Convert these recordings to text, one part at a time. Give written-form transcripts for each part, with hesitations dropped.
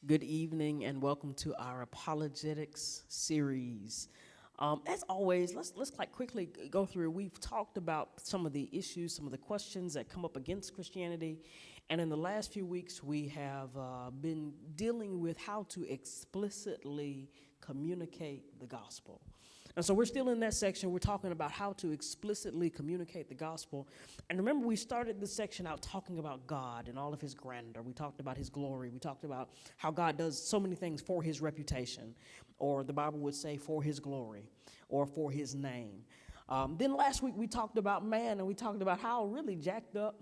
Good evening and welcome to our apologetics series. As always, let's like quickly go through. We've talked about some of the issues, some of the questions that come up against Christianity, and in the last few weeks we have been dealing with how to explicitly communicate the gospel. And so we're still in that section. We're talking about how to explicitly communicate the gospel. And remember, we started this section out talking about God and all of his grandeur. We talked about his glory. We talked about how God does so many things for his reputation, or the Bible would say for his glory, or for his name. Then last week we talked about man, and we talked about how really jacked up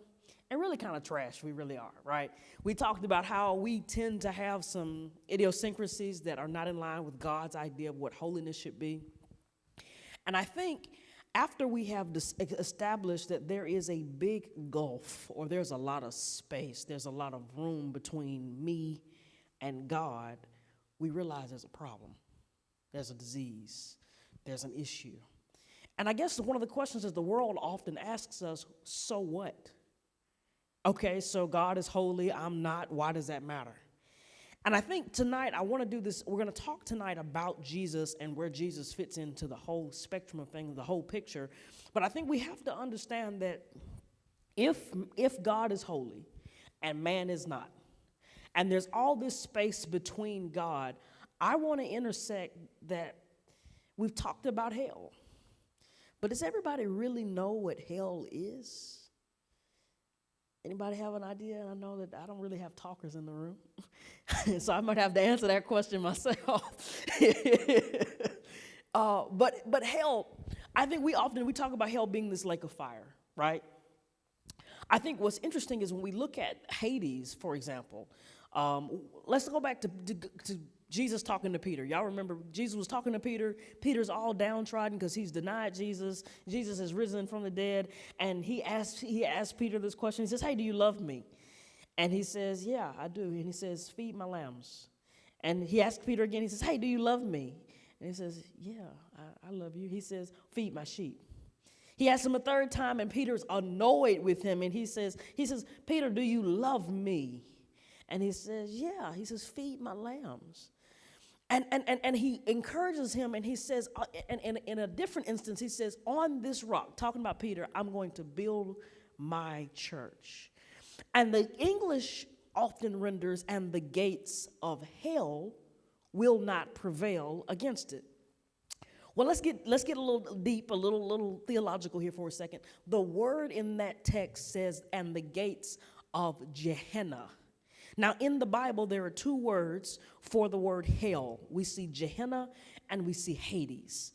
and really kind of trash we really are, right? We talked about how we tend to have some idiosyncrasies that are not in line with God's idea of what holiness should be. And I think after we have established that there is a big gulf, or there's a lot of space, there's a lot of room between me and God, we realize there's a problem. There's a disease. There's an issue. And I guess one of the questions is the world often asks us, so what? Okay, so God is holy, I'm not, why does that matter? And I think tonight I want to do this. We're going to talk tonight about Jesus and where Jesus fits into the whole spectrum of things, the whole picture. But I think we have to understand that if God is holy and man is not, and there's all this space between God, I want to intersect that. We've talked about hell. But does everybody really know what hell is? Anybody have an idea? I know that I don't really have talkers in the room, so I might have to answer that question myself. But hell, I think we talk about hell being this lake of fire, right? I think what's interesting is when we look at Hades, for example. Let's go back to Jesus talking to Peter. Y'all remember Jesus was talking to Peter. Peter's all downtrodden because he's denied Jesus. Jesus has risen from the dead. And he asked Peter this question. He says, hey, do you love me? And he says, yeah, I do. And he says, feed my lambs. And he asked Peter again. He says, hey, do you love me? And he says, yeah, I love you. He says, feed my sheep. He asked him a third time, and Peter's annoyed with him. And he says, Peter, do you love me? And he says, yeah. He says, feed my lambs. And he encourages him, and he says, and in a different instance, he says, on this rock, talking about Peter, I'm going to build my church. And the English often renders, and the gates of hell will not prevail against it. Well, let's get a little deep, a little theological here for a second. The word in that text says, "and the gates of Gehenna." Now, in the Bible, there are two words for the word hell. We see Gehenna and we see Hades.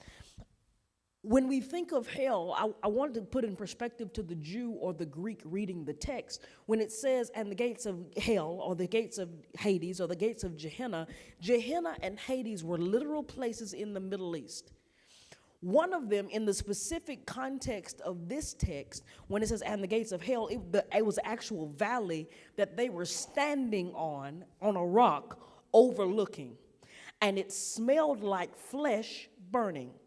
When we think of hell, I wanted to put in perspective to the Jew or the Greek reading the text. When it says, "and the gates of hell," or the gates of Hades, or the gates of Gehenna, Gehenna and Hades were literal places in the Middle East. One of them, in the specific context of this text, when it says, "and the gates of hell," it was an actual valley that they were standing on a rock overlooking. And it smelled like flesh burning.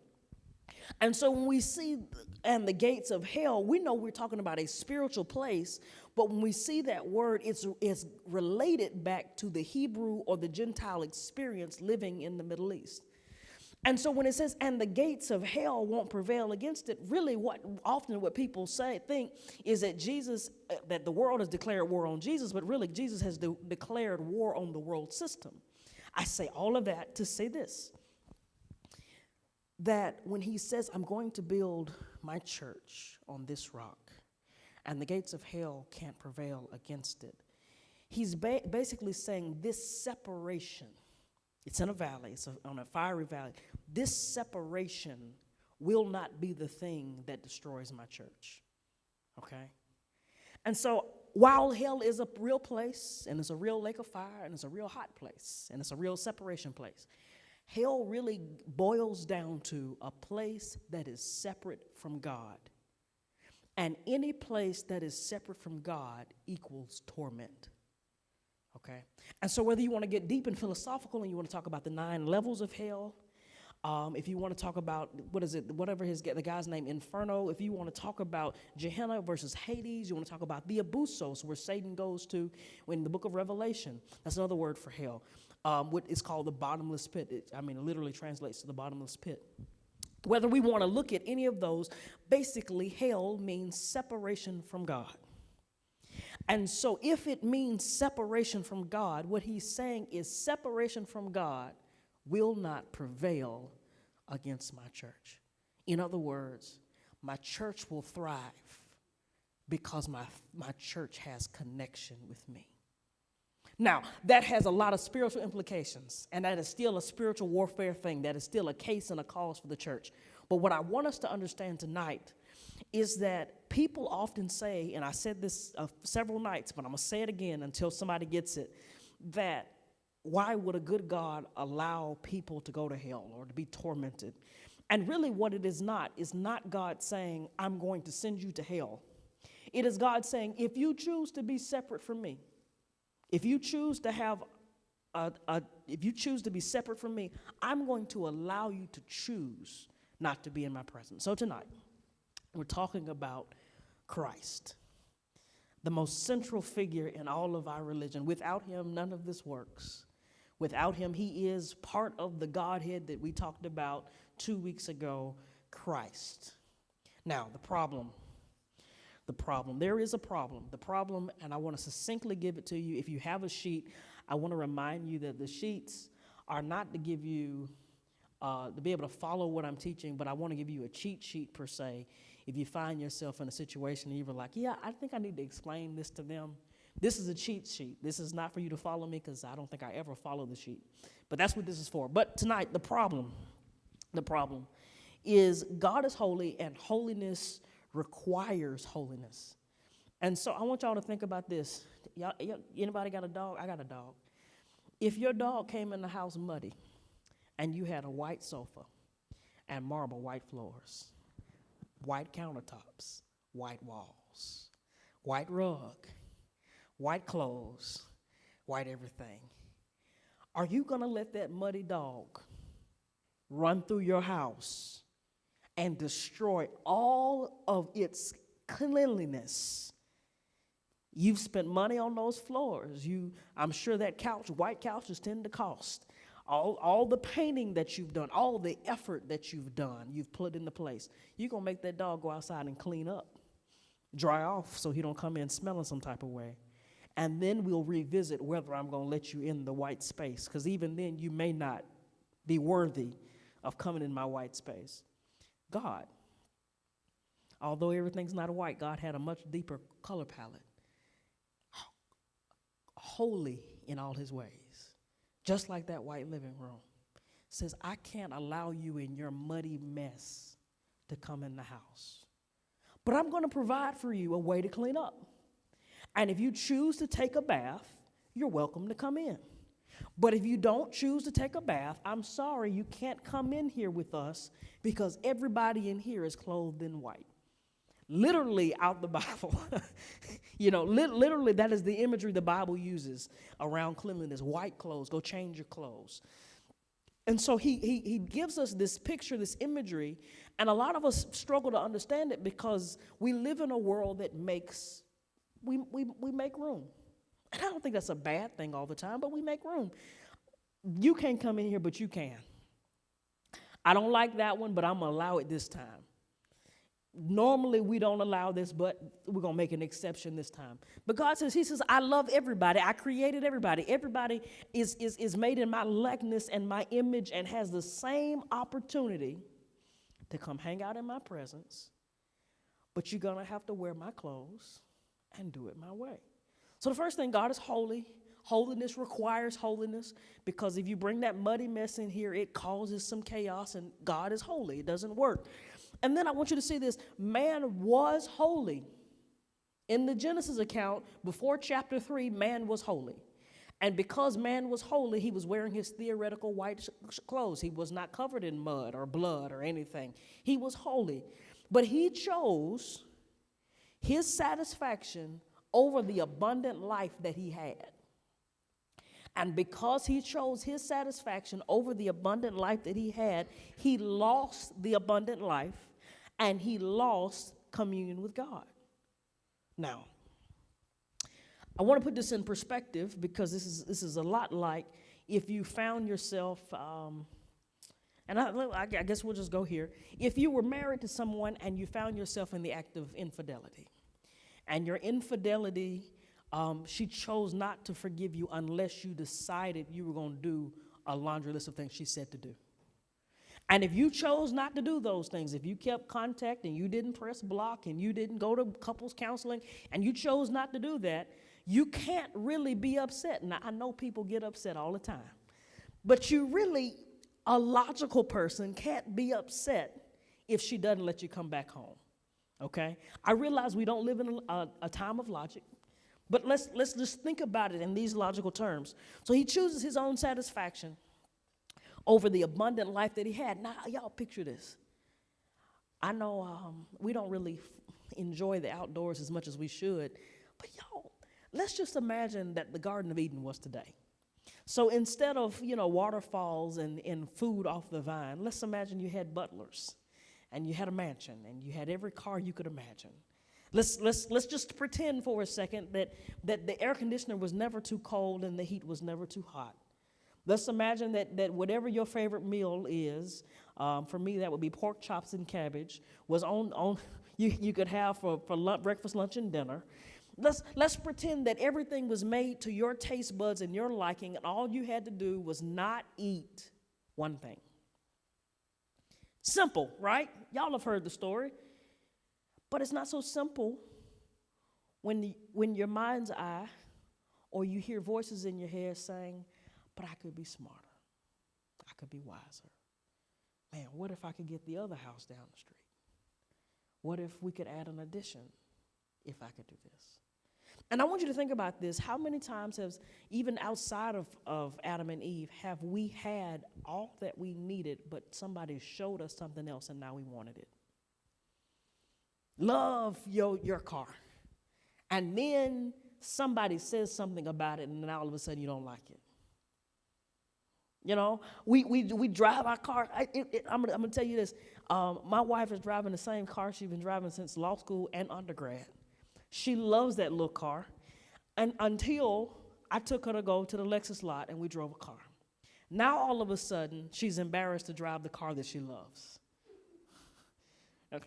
And so when we see "and the gates of hell," we know we're talking about a spiritual place. But when we see that word, it's related back to the Hebrew or the Gentile experience living in the Middle East. And so when it says, "and the gates of hell won't prevail against it," really what people think is that that the world has declared war on Jesus, but really Jesus has declared war on the world system. I say all of that to say this, that when he says, "I'm going to build my church on this rock, and the gates of hell can't prevail against it," he's basically saying this separation, it's in a valley, it's on a fiery valley, this separation will not be the thing that destroys my church, okay? And so while hell is a real place, and it's a real lake of fire, and it's a real hot place, and it's a real separation place, hell really boils down to a place that is separate from God. And any place that is separate from God equals torment. Okay? And so whether you want to get deep and philosophical and you want to talk about the 9 levels of hell, if you want to talk about, the guy's name, Inferno, if you want to talk about Gehenna versus Hades, you want to talk about the Abusos, where Satan goes to in the book of Revelation. That's another word for hell. What is called the bottomless pit. It literally translates to the bottomless pit. Whether we want to look at any of those, basically hell means separation from God. And so if it means separation from God, what he's saying is separation from God will not prevail against my church. In other words, my church will thrive because my church has connection with me. Now, that has a lot of spiritual implications, and that is still a spiritual warfare thing. That is still a case and a cause for the church. But what I want us to understand tonight is that people often say, and I said this several nights, but I'm going to say it again until somebody gets it, that why would a good God allow people to go to hell or to be tormented? And really what it is not God saying, "I'm going to send you to hell." It is God saying, if you choose to be separate from me, if you choose to be separate from me, I'm going to allow you to choose not to be in my presence. So tonight, we're talking about Christ, the most central figure in all of our religion. Without him, none of this works. Without him, he is part of the Godhead that we talked about 2 weeks ago, Christ. Now, the problem. There is a problem. The problem, and I want to succinctly give it to you. If you have a sheet, I want to remind you that the sheets are not to give you, to be able to follow what I'm teaching, but I want to give you a cheat sheet per se. If you find yourself in a situation and you're like, yeah, I think I need to explain this to them. This is a cheat sheet. This is not for you to follow me because I don't think I ever follow the sheet. But that's what this is for. But tonight, the problem is God is holy and holiness requires holiness. And so I want y'all to think about this. Anybody got a dog? I got a dog. If your dog came in the house muddy and you had a white sofa and marble white floors, white countertops, white walls, white rug, white clothes, white everything, are you going to let that muddy dog run through your house and destroy all of its cleanliness? You've spent money on those floors. I'm sure that white couches tend to cost. All the painting that you've done, all the effort that you've done, you've put into place. You're going to make that dog go outside and clean up, dry off so he don't come in smelling some type of way. And then we'll revisit whether I'm going to let you in the white space, because even then you may not be worthy of coming in my white space? God. Although everything's not white, God had a much deeper color palette. Holy in all his ways. Just like that white living room. Says, I can't allow you in your muddy mess to come in the house. But I'm going to provide for you a way to clean up. And if you choose to take a bath, you're welcome to come in. But if you don't choose to take a bath, I'm sorry, you can't come in here with us because everybody in here is clothed in white. Literally out the Bible. Literally that is the imagery the Bible uses around cleanliness. White clothes, go change your clothes. And so he gives us this picture, this imagery, and a lot of us struggle to understand it because we live in a world that we make room. And I don't think that's a bad thing all the time, but we make room. You can't come in here, but you can. I don't like that one, but I'm going to allow it this time. Normally, we don't allow this, but we're going to make an exception this time. But God says, he says, I love everybody. I created everybody. Everybody is made in my likeness and my image and has the same opportunity to come hang out in my presence. But you're going to have to wear my clothes and do it my way. So the first thing, God is holy. Holiness requires holiness because if you bring that muddy mess in here, it causes some chaos, and God is holy. It doesn't work. And then I want you to see this. Man was holy. In the Genesis account, before chapter 3, man was holy. And because man was holy, he was wearing his theoretical white clothes. He was not covered in mud or blood or anything. He was holy. But he chose his satisfaction over the abundant life that he had. And because he chose his satisfaction over the abundant life that he had, he lost the abundant life and he lost communion with God. Now, I want to put this in perspective because this is a lot like if you found yourself, and I guess we'll just go here. If you were married to someone and you found yourself in the act of infidelity, and your infidelity, she chose not to forgive you unless you decided you were going to do a laundry list of things she said to do. And if you chose not to do those things, if you kept contact and you didn't press block and you didn't go to couples counseling and you chose not to do that, you can't really be upset. Now, I know people get upset all the time, but a logical person can't be upset if she doesn't let you come back home. Okay? I realize we don't live in a time of logic, but let's just think about it in these logical terms. So he chooses his own satisfaction over the abundant life that he had. Now, y'all picture this. I know we don't really enjoy the outdoors as much as we should, but y'all, let's just imagine that the Garden of Eden was today. So instead of, waterfalls and food off the vine, let's imagine you had butlers. And you had a mansion, and you had every car you could imagine. Let's just pretend for a second that the air conditioner was never too cold and the heat was never too hot. Let's imagine that whatever your favorite meal is, for me that would be pork chops and cabbage, was on you could have for breakfast, lunch, and dinner. Let's pretend that everything was made to your taste buds and your liking, and all you had to do was not eat one thing. Simple, right? Y'all have heard the story. But it's not so simple when your mind's eye or you hear voices in your head saying, but I could be smarter. I could be wiser. Man, what if I could get the other house down the street? What if we could add an addition if I could do this? And I want you to think about this. How many times even outside of Adam and Eve, have we had all that we needed, but somebody showed us something else and now we wanted it? Love your car. And then somebody says something about it and then all of a sudden you don't like it. We drive our car. I'm going to tell you this. My wife is driving the same car she's been driving since law school and undergrad. She loves that little car. And until I took her to go to the Lexus lot and we drove a car. Now all of a sudden, she's embarrassed to drive the car that she loves. Okay.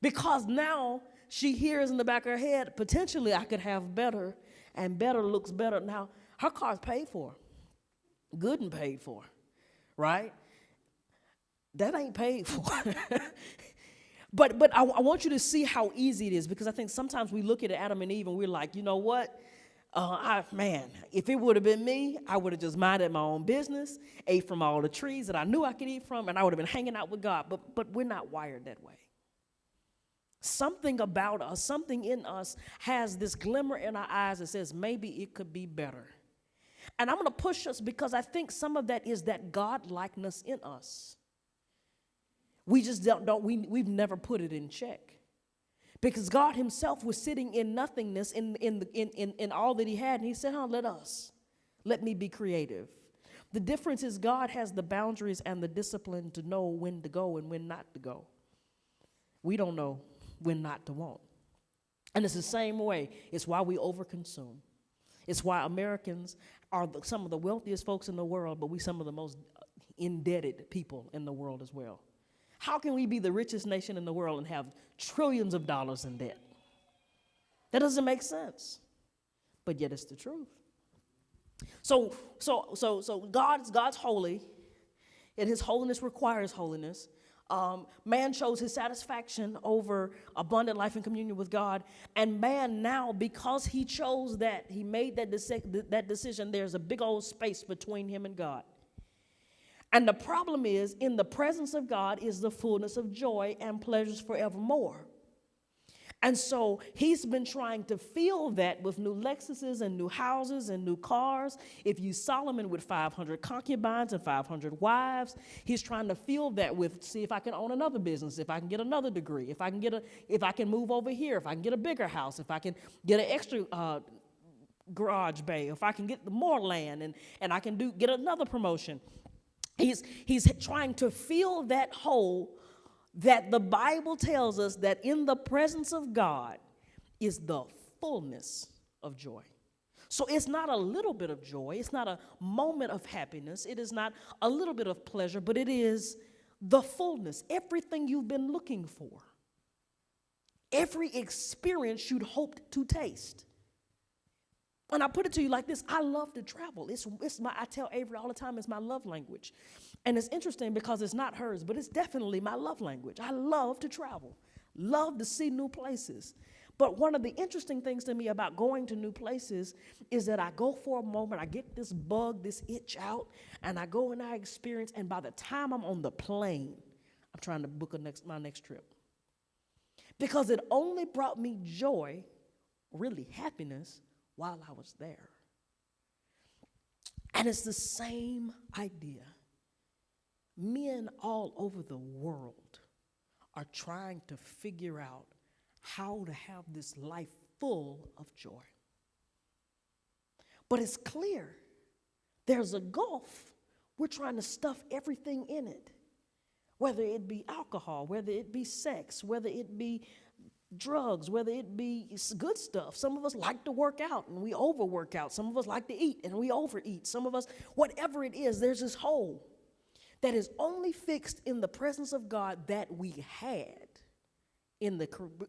Because now she hears in the back of her head, potentially I could have better, and better looks better. Now, her car's paid for. Good and paid for, right? That ain't paid for. But I want you to see how easy it is, because I think sometimes we look at Adam and Eve and we're like, you know what? If it would have been me, I would have just minded my own business, ate from all the trees that I knew I could eat from, and I would have been hanging out with God. But we're not wired that way. Something about us, something in us has this glimmer in our eyes that says maybe it could be better. And I'm going to push us because I think some of that is that God-likeness in us. We just we've never put it in check. Because God himself was sitting in nothingness in all that he had. And he said, let me be creative. The difference is God has the boundaries and the discipline to know when to go and when not to go. We don't know when not to want. And it's the same way. It's why we overconsume. It's why Americans are some of the wealthiest folks in the world, but we some of the most indebted people in the world as well. How can we be the richest nation in the world and have trillions of dollars in debt? That doesn't make sense. But yet it's the truth. So God's holy, and his holiness requires holiness. Man chose his satisfaction over abundant life and communion with God. And man now, because he chose that, he made that decision, there's a big old space between him and God. And the problem is, in the presence of God is the fullness of joy and pleasures forevermore. And so he's been trying to fill that with new Lexuses and new houses and new cars. If you Solomon with 500 concubines and 500 wives, he's trying to fill that with, see if I can own another business, if I can get another degree, if I can move over here, if I can get a bigger house, if I can get an extra garage bay, if I can get more land and I can get another promotion. He's trying to fill that hole that the Bible tells us that in the presence of God is the fullness of joy. So it's not a little bit of joy. It's not a moment of happiness. It is not a little bit of pleasure, but it is the fullness, everything you've been looking for, every experience you'd hoped to taste. And I put it to you like this: I love to travel. I tell Avery all the time, it's my love language. And it's interesting because it's not hers, but it's definitely my love language. I love to travel, love to see new places. But one of the interesting things to me about going to new places is that I go for a moment, I get this bug, this itch out, and I go and I experience, and by the time I'm on the plane, I'm trying to book my next trip. Because it only brought me joy, really happiness, while I was there. And it's the same idea. Men all over the world are trying to figure out how to have this life full of joy. But it's clear there's a gulf. We're trying to stuff everything in it, whether it be alcohol, whether it be sex, whether it be drugs, whether it be good stuff. Some of us like to work out and we overwork out. Some of us like to eat and we overeat. Some of us, whatever it is, there's this hole that is only fixed in the presence of God that we had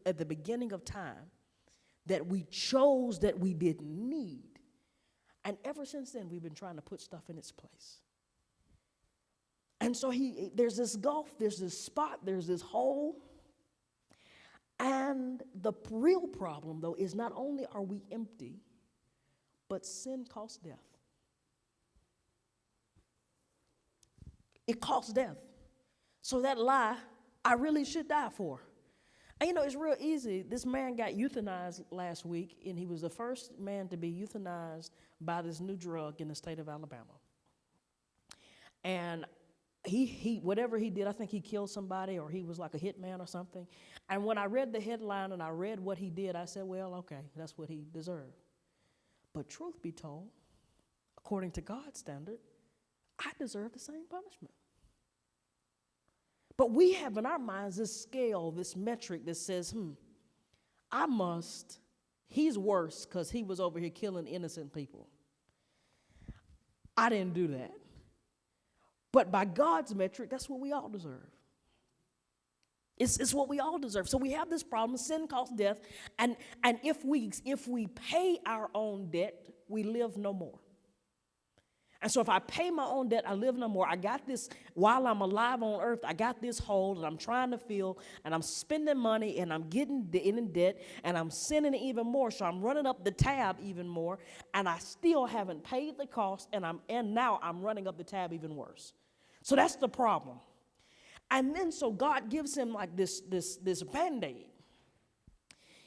at the beginning of time, that we chose, that we didn't need. And ever since then, we've been trying to put stuff in its place. And so there's this gulf, there's this spot, there's this hole. And the real problem, though, is not only are we empty, but sin costs death. It costs death. So that lie, I really should die for. And you know, it's real easy. This man got euthanized last week, and he was the first man to be euthanized by this new drug in the state of Alabama. And he whatever he did, I think he killed somebody, or he was like a hitman or something. And when I read the headline and I read what he did, I said, well, okay, that's what he deserved. But truth be told, according to God's standard, I deserve the same punishment. But we have in our minds this scale, this metric that says, he's worse because he was over here killing innocent people. I didn't do that. But by God's metric, that's what we all deserve. It's what we all deserve. So we have this problem. Sin costs death. And if we pay our own debt, we live no more. And so if I pay my own debt, I live no more. I got this, while I'm alive on earth, I got this hole that I'm trying to fill, and I'm spending money, and I'm getting in debt, and I'm sinning even more. So I'm running up the tab even more, and I still haven't paid the cost, and now I'm running up the tab even worse. So that's the problem. And then so God gives him like this Band-Aid.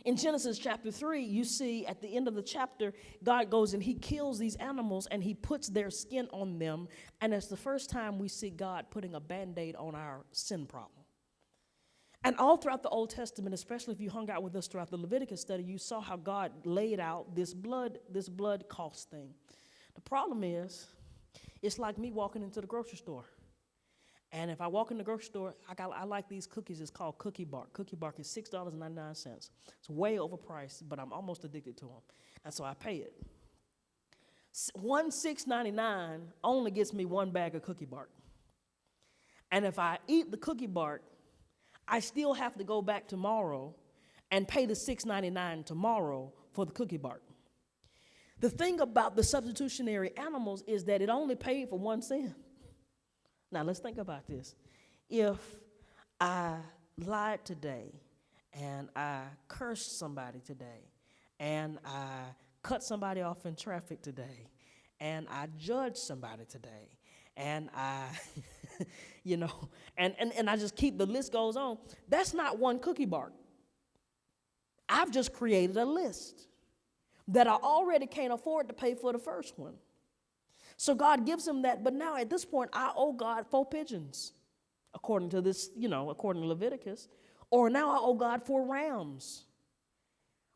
In Genesis chapter 3, you see at the end of the chapter, God goes and he kills these animals and he puts their skin on them. And it's the first time we see God putting a Band-Aid on our sin problem. And all throughout the Old Testament, especially if you hung out with us throughout the Leviticus study, you saw how God laid out this blood cost thing. The problem is, it's like me walking into the grocery store. And if I walk in the grocery store, I like these cookies. It's called Cookie Bark. Cookie Bark is $6.99. It's way overpriced, but I'm almost addicted to them. And so I pay it. $6.99 only gets me one bag of Cookie Bark. And if I eat the Cookie Bark, I still have to go back tomorrow and pay the $6.99 tomorrow for the Cookie Bark. The thing about the substitutionary animals is that it only paid for one sin. Now, let's think about this. If I lied today, and I cursed somebody today, and I cut somebody off in traffic today, and I judged somebody today, and I, and I just keep, the list goes on, that's not one Cookie Bark. I've just created a list that I already can't afford to pay for the first one. So God gives him that, but now at this point, I owe God 4 pigeons, according to this, according to Leviticus. Or now I owe God 4 rams.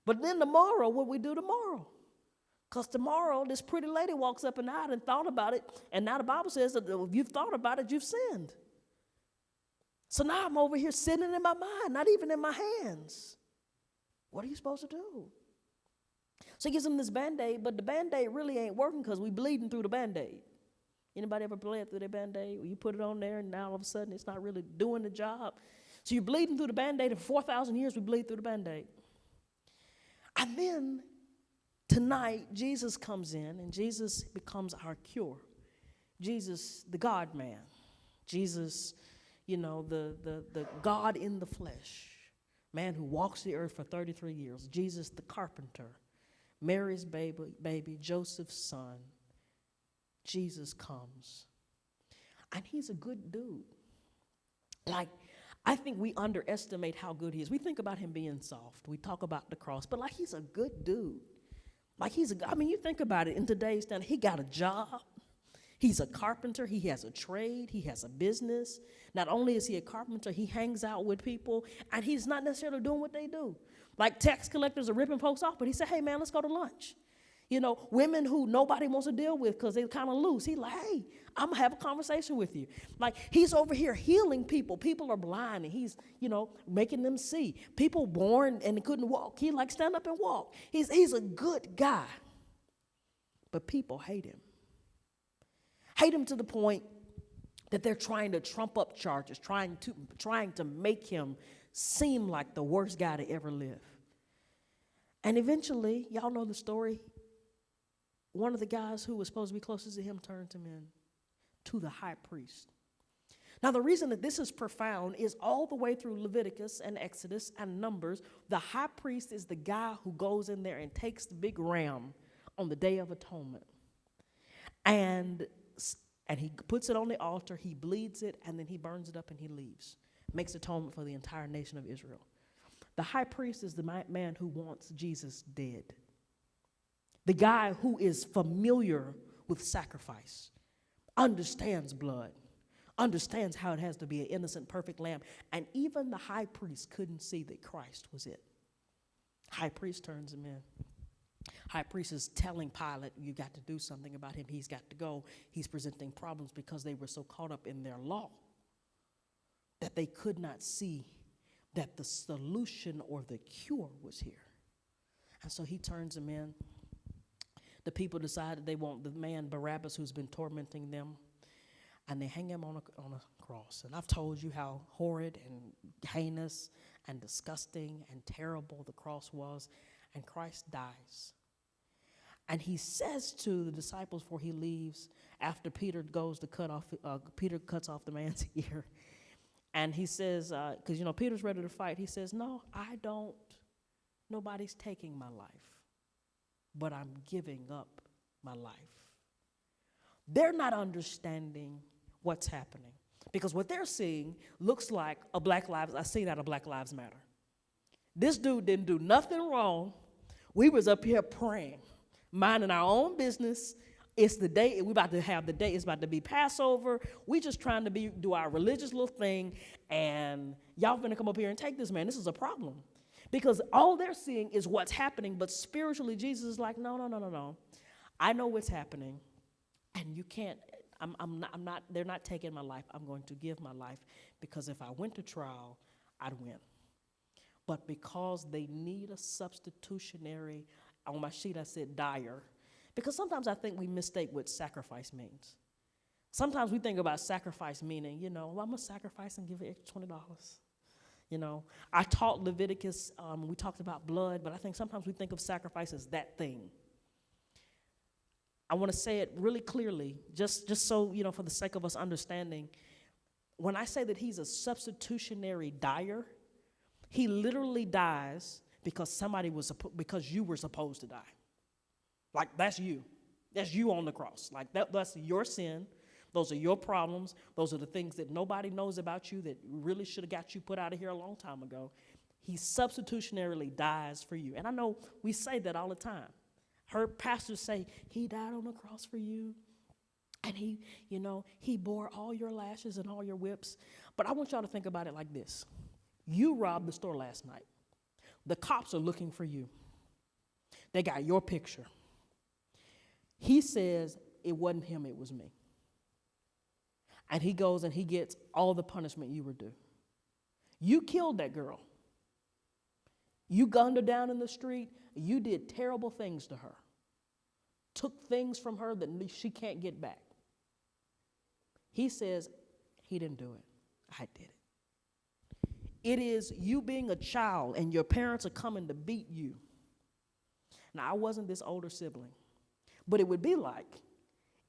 But then tomorrow, what we do tomorrow? Because tomorrow, this pretty lady walks up and out and thought about it, and now the Bible says that if you've thought about it, you've sinned. So now I'm over here sinning in my mind, not even in my hands. What are you supposed to do? So he gives him this Band-Aid, but the Band-Aid really ain't working because we bleeding through the Band-Aid. Anybody ever bled through their Band-Aid? Well, you put it on there, and now all of a sudden it's not really doing the job. So you're bleeding through the Band-Aid, and for 4,000 years we bleed through the Band-Aid. And then tonight, Jesus comes in, and Jesus becomes our cure. Jesus, the God-man. Jesus, the God in the flesh. Man who walks the earth for 33 years. Jesus, the carpenter. Mary's baby, Joseph's son. Jesus comes. And he's a good dude. Like, I think we underestimate how good he is. We think about him being soft. We talk about the cross, but like he's a good dude. Like you think about it in today's standard, he got a job. He's a carpenter. He has a trade. He has a business. Not only is he a carpenter, he hangs out with people, and he's not necessarily doing what they do. Like tax collectors are ripping folks off, but he said, hey, man, let's go to lunch. Women who nobody wants to deal with because they're kind of loose. He's like, hey, I'm going to have a conversation with you. Like, he's over here healing people. People are blind, and he's, making them see. People born and they couldn't walk. He like, stand up and walk. He's a good guy. But people hate him. Hate him to the point that they're trying to trump up charges, trying to make him seem like the worst guy to ever live. And eventually, y'all know the story, one of the guys who was supposed to be closest to him turned him in to the high priest. Now, the reason that this is profound is all the way through Leviticus and Exodus and Numbers, the high priest is the guy who goes in there and takes the big ram on the Day of Atonement. And he puts it on the altar, he bleeds it, and then he burns it up and he leaves. Makes atonement for the entire nation of Israel. The high priest is the man who wants Jesus dead. The guy who is familiar with sacrifice, understands blood, understands how it has to be an innocent, perfect lamb. And even the high priest couldn't see that Christ was it. High priest turns him in. High priest is telling Pilate, you got to do something about him. He's got to go. He's presenting problems because they were so caught up in their law that they could not see that the solution or the cure was here. And so he turns him in. The people decide they want the man Barabbas who's been tormenting them, and they hang him on a cross. And I've told you how horrid and heinous and disgusting and terrible the cross was, and Christ dies. And he says to the disciples before he leaves, after Peter goes to Peter cuts off the man's ear. And he says, because, Peter's ready to fight. He says, no, nobody's taking my life, but I'm giving up my life. They're not understanding what's happening because what they're seeing looks like a Black Lives Matter. This dude didn't do nothing wrong. We was up here praying, minding our own business. It's the day, we're about to have the day, it's about to be Passover. We just trying to do our religious little thing, and y'all finna come up here and take this man. This is a problem. Because all they're seeing is what's happening, but spiritually Jesus is like, no. I know what's happening, and you can't, they're not taking my life. I'm going to give my life, because if I went to trial, I'd win. But because they need a substitutionary, on my sheet I said dire, because sometimes I think we mistake what sacrifice means. Sometimes we think about sacrifice meaning, I'm going to sacrifice and give it extra $20. I taught Leviticus, we talked about blood, but I think sometimes we think of sacrifice as that thing. I want to say it really clearly, just so, for the sake of us understanding. When I say that he's a substitutionary dyer, he literally dies because because you were supposed to die. Like, that's you. That's you on the cross. Like, that's your sin. Those are your problems. Those are the things that nobody knows about you that really should have got you put out of here a long time ago. He substitutionarily dies for you. And I know we say that all the time. Heard pastors say, he died on the cross for you. And he bore all your lashes and all your whips. But I want y'all to think about it like this. You robbed the store last night. The cops are looking for you. They got your picture. He says, it wasn't him, it was me. And he goes and he gets all the punishment you were due. You killed that girl. You gunned her down in the street. You did terrible things to her. Took things from her that she can't get back. He says, he didn't do it. I did it. It is you being a child and your parents are coming to beat you. Now, I wasn't this older sibling, but it would be like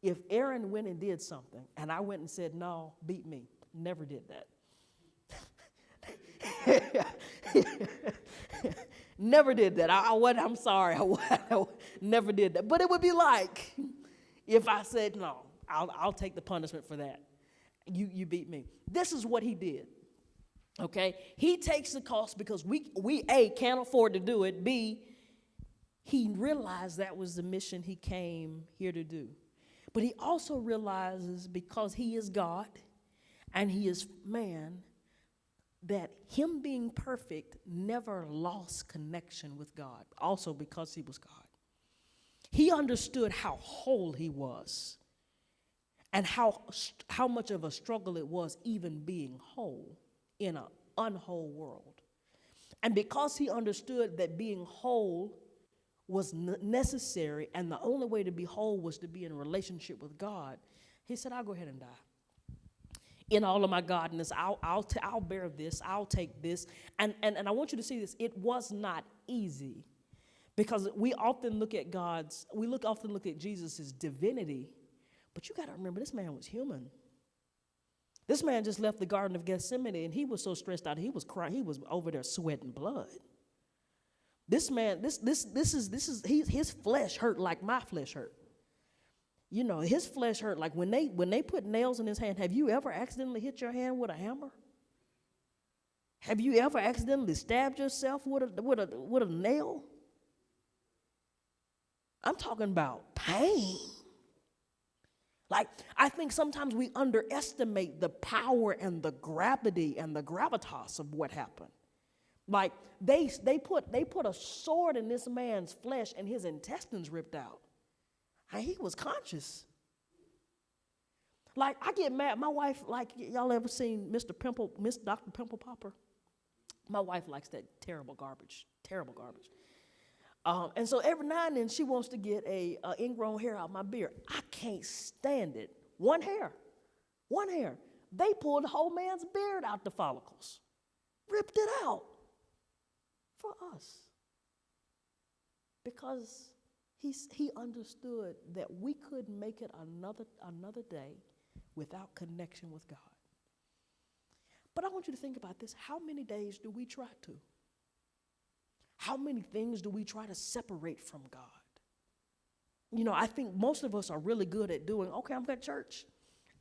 if Aaron went and did something and I went and said, no, beat me. Never did that. Never did that. I'm sorry. I never did that. But it would be like if I said, no, I'll take the punishment for that. You beat me. This is what he did. Okay? He takes the cost because we A, can't afford to do it. B, he realized that was the mission he came here to do. But he also realizes because he is God and he is man, that him being perfect never lost connection with God, also because he was God. He understood how whole he was and how much of a struggle it was even being whole in an unwhole world. And because he understood that being whole was necessary and the only way to be whole was to be in a relationship with God, he said, I'll go ahead and die. In all of my godness, I'll bear this, I'll take this. And I want you to see this. It was not easy because we often look at Jesus' divinity, but you got to remember this man was human. This man just left the Garden of Gethsemane and he was so stressed out, he was crying, he was over there sweating blood. This man, his flesh hurt like my flesh hurt. You know, his flesh hurt like when they put nails in his hand. Have you ever accidentally hit your hand with a hammer? Have you ever accidentally stabbed yourself with a nail? I'm talking about pain. Like, I think sometimes we underestimate the power and the gravity and the gravitas of what happened. Like, they put a sword in this man's flesh and his intestines ripped out. And he was conscious. Like, I get mad. My wife, like, y'all ever seen Dr. Pimple Popper? My wife likes that terrible garbage. And so every now and then she wants to get a ingrown hair out my beard. I can't stand it. One hair. They pulled the whole man's beard out the follicles. Ripped it out for us. Because he understood that we couldn't make it another day without connection with God. But I want you to think about this. How many days do we try to? How many things do we try to separate from God? You know, I think most of us are really good at doing, okay, I'm at church.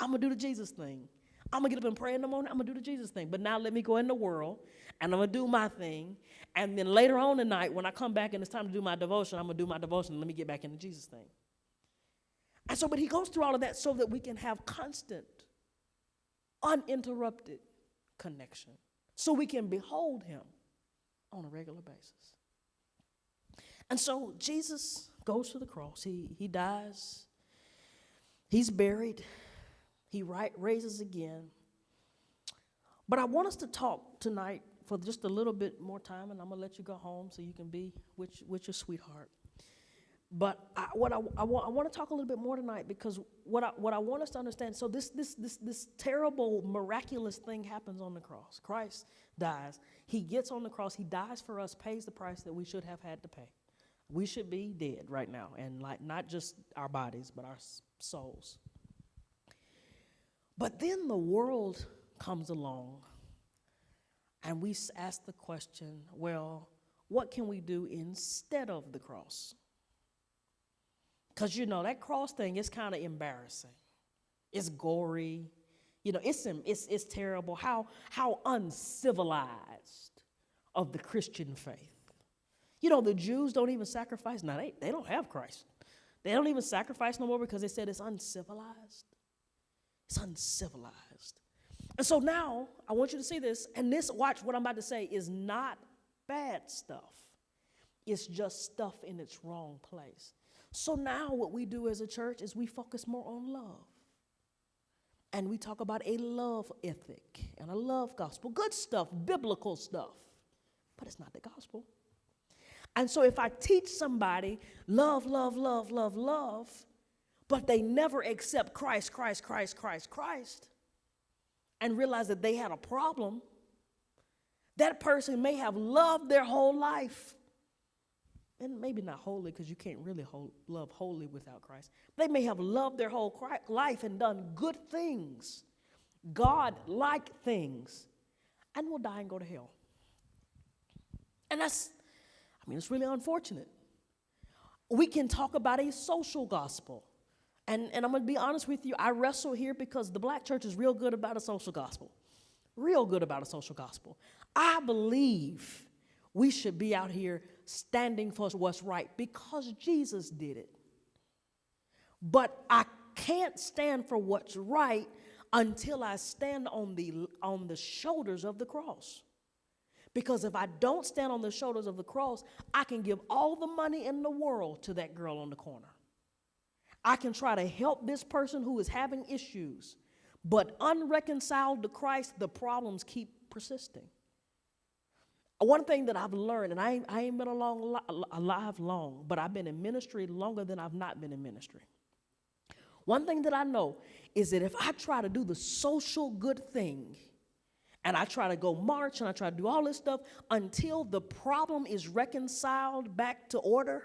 I'm going to do the Jesus thing. I'm going to get up and pray in the morning. I'm going to do the Jesus thing. But now let me go in the world, and I'm going to do my thing. And then later on tonight, when I come back and it's time to do my devotion, I'm going to do my devotion, and let me get back in the Jesus thing. And so, but he goes through all of that so that we can have constant, uninterrupted connection. So we can behold him on a regular basis. And so Jesus goes to the cross. He dies. He's buried. He raises again. But I want us to talk tonight for just a little bit more time, and I'm going to let you go home so you can be with your sweetheart. But I want to talk a little bit more tonight, because what I want us to understand, so this terrible, miraculous thing happens on the cross. Christ dies. He gets on the cross. He dies for us, pays the price that we should have had to pay. We should be dead right now, and like not just our bodies, but our souls. But then the world comes along, and we ask the question, well, what can we do instead of the cross? Because, you know, that cross thing is kind of embarrassing. It's gory. You know, it's terrible. How uncivilized of the Christian faith. You know, the Jews don't even sacrifice. Now, they don't have Christ. They don't even sacrifice no more because they said it's uncivilized. It's uncivilized. And so now, I want you to see this, and this, watch what I'm about to say, is not bad stuff. It's just stuff in its wrong place. So now what we do as a church is we focus more on love. And we talk about a love ethic and a love gospel. Good stuff, biblical stuff. But it's not the gospel. And so if I teach somebody love, love, love, love, love, but they never accept Christ, and realize that they had a problem, that person may have loved their whole life. And maybe not wholly, because you can't really love wholly without Christ. They may have loved their whole life and done good things, God-like things, and will die and go to hell. And it's really unfortunate. We can talk about a social gospel. And I'm going to be honest with you, I wrestle here because the black church is real good about a social gospel. Real good about a social gospel. I believe we should be out here standing for what's right because Jesus did it. But I can't stand for what's right until I stand on the shoulders of the cross. Because if I don't stand on the shoulders of the cross, I can give all the money in the world to that girl on the corner. I can try to help this person who is having issues, but unreconciled to Christ, the problems keep persisting. One thing that I've learned, and I ain't been alive long, but I've been in ministry longer than I've not been in ministry. One thing that I know is that if I try to do the social good thing, and I try to go march, and I try to do all this stuff until the problem is reconciled back to order,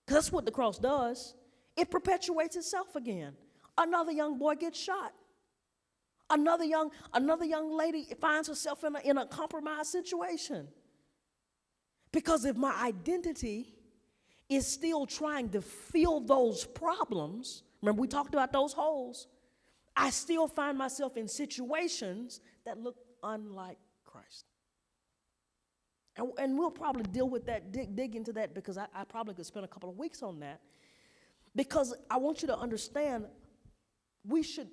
because that's what the cross does, it perpetuates itself again. Another young boy gets shot. Another young lady finds herself in a compromised situation. Because if my identity is still trying to fill those problems, remember we talked about those holes, I still find myself in situations that look unlike Christ. And we'll probably deal with that, dig into that, because I probably could spend a couple of weeks on that. Because I want you to understand, we should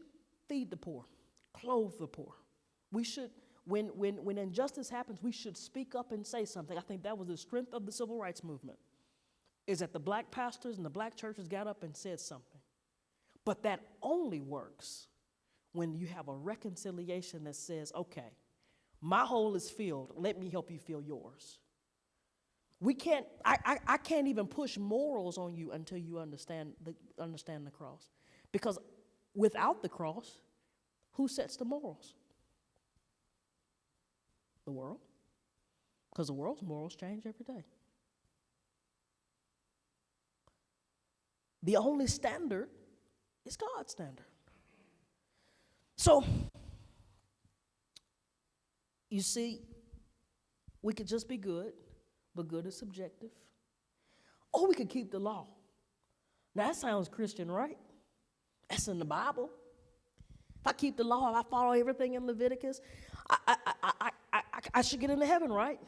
feed the poor. Clothe the poor. We should, when injustice happens, we should speak up and say something. I think that was the strength of the civil rights movement, is that the black pastors and the black churches got up and said something. But that only works when you have a reconciliation that says, okay, my hole is filled, let me help you fill yours. I can't even push morals on you until you understand the cross. Because without the cross, who sets the morals? The world. Because the world's morals change every day. The only standard is God's standard. So, you see, we could just be good, but good is subjective. Or we could keep the law. Now, that sounds Christian, right? That's in the Bible. If I keep the law, if I follow everything in Leviticus, I should get into heaven, right?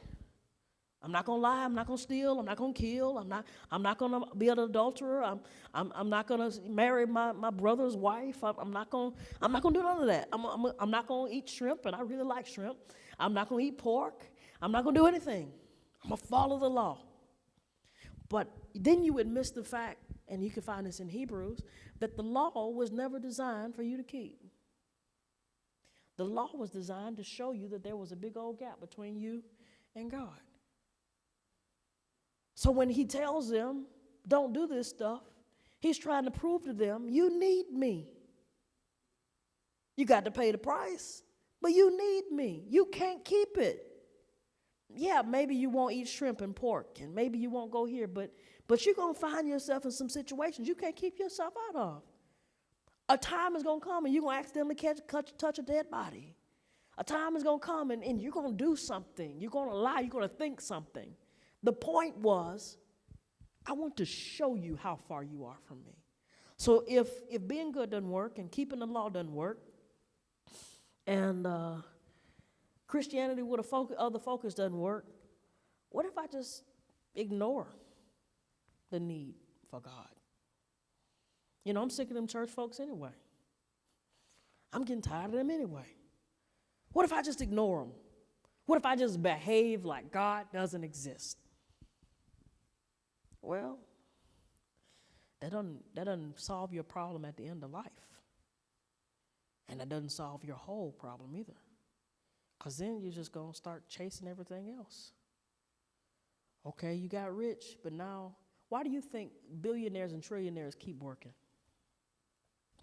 I'm not gonna lie. I'm not gonna steal. I'm not gonna kill. I'm not gonna be an adulterer. I'm not gonna marry my brother's wife. I'm not gonna do none of that. I'm not gonna eat shrimp, and I really like shrimp. I'm not gonna eat pork. I'm not gonna do anything. I'm gonna follow the law. But then you would miss the fact, and you can find this in Hebrews, that the law was never designed for you to keep. The law was designed to show you that there was a big old gap between you and God. So when he tells them, don't do this stuff, he's trying to prove to them, you need me. You got to pay the price, but you need me. You can't keep it. Yeah, maybe you won't eat shrimp and pork, and maybe you won't go here, but you're going to find yourself in some situations you can't keep yourself out of. A time is going to come and you're going to accidentally touch a dead body. A time is going to come and you're going to do something. You're going to lie. You're going to think something. The point was, I want to show you how far you are from me. So if being good doesn't work and keeping the law doesn't work, and Christianity with other focus doesn't work, what if I just ignore the need for God? You know, I'm sick of them church folks anyway. I'm getting tired of them anyway. What if I just ignore them? What if I just behave like God doesn't exist? Well, that doesn't solve your problem at the end of life. And that doesn't solve your whole problem either. Because then you're just going to start chasing everything else. Okay, you got rich, but now, why do you think billionaires and trillionaires keep working?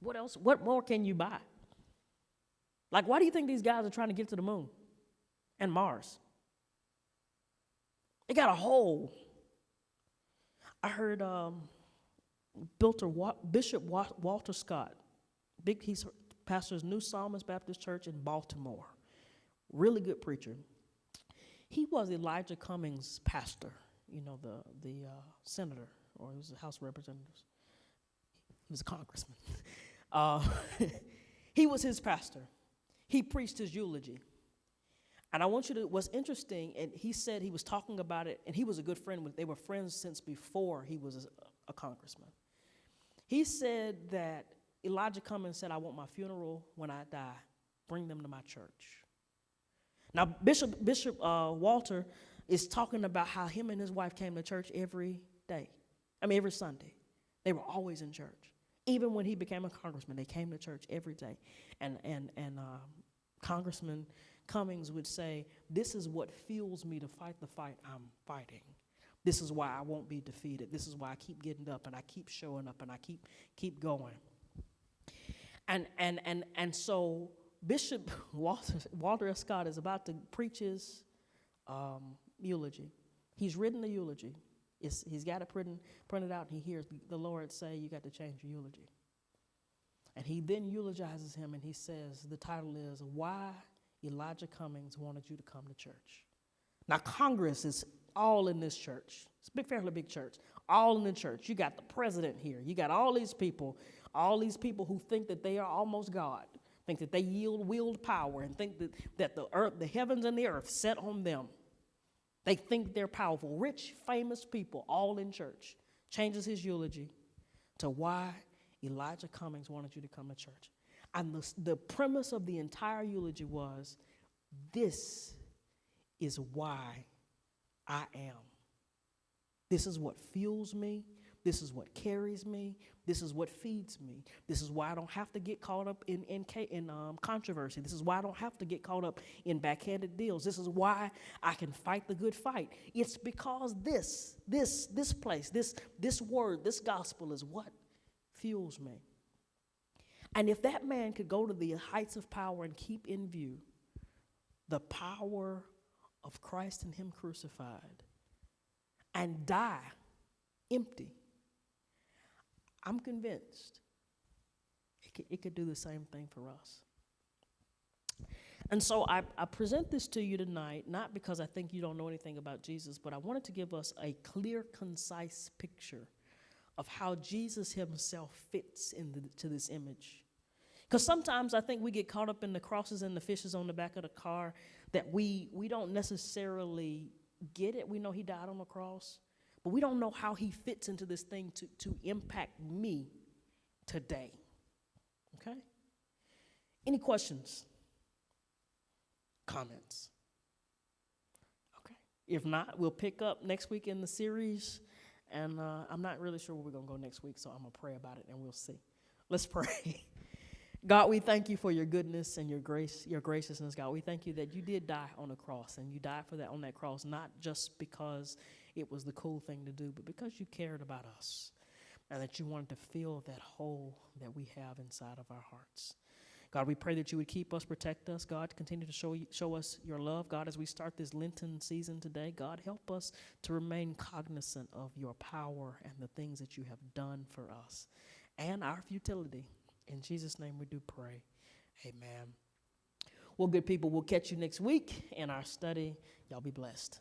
What else? What more can you buy? Like, why do you think these guys are trying to get to the moon and Mars? They got a hole. I heard Bishop Walter Scott, he's pastors New Psalmist Baptist Church in Baltimore. Really good preacher. He was Elijah Cummings' pastor, you know, the senator, or he was the House of Representatives. He was a congressman. He was his pastor. He preached his eulogy. And I want you to, what's interesting, and he said he was talking about it, and he was a good friend. They were friends since before he was a congressman. He said that Elijah Cummings said, I want my funeral when I die. Bring them to my church. Now, Bishop Walter is talking about how him and his wife came to church every Sunday. They were always in church. Even when he became a congressman, they came to church every day. And Congressman Cummings would say, this is what fuels me to fight the fight I'm fighting. This is why I won't be defeated. This is why I keep getting up and I keep showing up and I keep going. And so Bishop Walter S. Scott is about to preach his eulogy. He's written the eulogy. He's got it printed out, and he hears the Lord say, you got to change your eulogy. And he then eulogizes him, and he says, the title is, Why Elijah Cummings Wanted You to Come to Church. Now, Congress is all in this church. It's a fairly big church, all in the church. You got the president here. You got all these people who think that they are almost God, think that they wield power, and think that the earth, the heavens and the earth set on them. They think they're powerful. Rich, famous people, all in church. Changes his eulogy to why Elijah Cummings wanted you to come to church. And the premise of the entire eulogy was, this is why I am. This is what fuels me. This is what carries me. This is what feeds me. This is why I don't have to get caught up in controversy. This is why I don't have to get caught up in backhanded deals. This is why I can fight the good fight. It's because this place, this word, this gospel is what fuels me. And if that man could go to the heights of power and keep in view the power of Christ and him crucified and die empty, I'm convinced it could do the same thing for us. And so I present this to you tonight, not because I think you don't know anything about Jesus, but I wanted to give us a clear, concise picture of how Jesus himself fits into this image. Because sometimes I think we get caught up in the crosses and the fishes on the back of the car that we don't necessarily get it. We know he died on the cross, but we don't know how he fits into this thing to impact me today. Okay? Any questions? Comments? Okay. If not, we'll pick up next week in the series, and I'm not really sure where we're going to go next week, so I'm going to pray about it, and we'll see. Let's pray. God, we thank you for your goodness and your grace, your graciousness, God. We thank you that you did die on the cross, and you died for that on that cross, not just because it was the cool thing to do, but because you cared about us, and that you wanted to fill that hole that we have inside of our hearts. God, we pray that you would keep us, protect us. God, continue to show us your love. God, as we start this Lenten season today, God, help us to remain cognizant of your power and the things that you have done for us and our futility. In Jesus' name we do pray. Amen. Well, good people, we'll catch you next week in our study. Y'all be blessed.